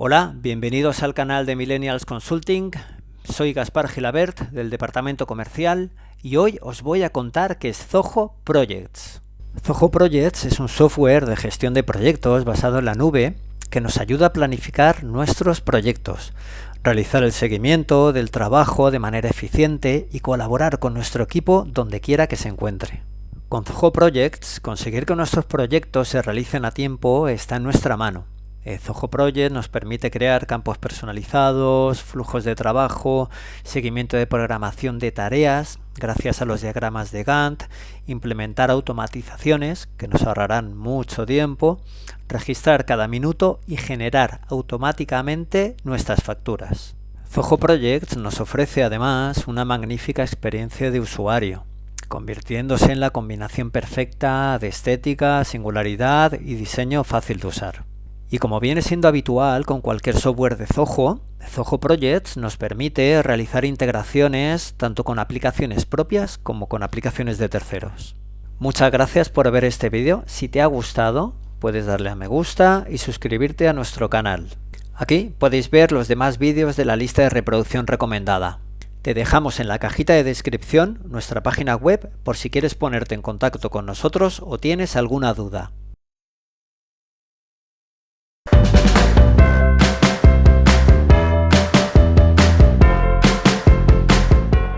Hola, bienvenidos al canal de Millennials Consulting. Soy Gaspar Gilabert del departamento comercial y hoy os voy a contar qué es Zoho Projects. Zoho Projects es un software de gestión de proyectos basado en la nube que nos ayuda a planificar nuestros proyectos, realizar el seguimiento del trabajo de manera eficiente y colaborar con nuestro equipo donde quiera que se encuentre. Con Zoho Projects, conseguir que nuestros proyectos se realicen a tiempo está en nuestra mano. Zoho Project nos permite crear campos personalizados, flujos de trabajo, seguimiento de programación de tareas, gracias a los diagramas de Gantt, implementar automatizaciones que nos ahorrarán mucho tiempo, registrar cada minuto y generar automáticamente nuestras facturas. Zoho Projects nos ofrece además una magnífica experiencia de usuario, convirtiéndose en la combinación perfecta de estética, singularidad y diseño fácil de usar. Y como viene siendo habitual con cualquier software de Zoho, Zoho Projects nos permite realizar integraciones tanto con aplicaciones propias como con aplicaciones de terceros. Muchas gracias por ver este vídeo. Si te ha gustado, puedes darle a me gusta y suscribirte a nuestro canal. Aquí podéis ver los demás vídeos de la lista de reproducción recomendada. Te dejamos en la cajita de descripción nuestra página web por si quieres ponerte en contacto con nosotros o tienes alguna duda.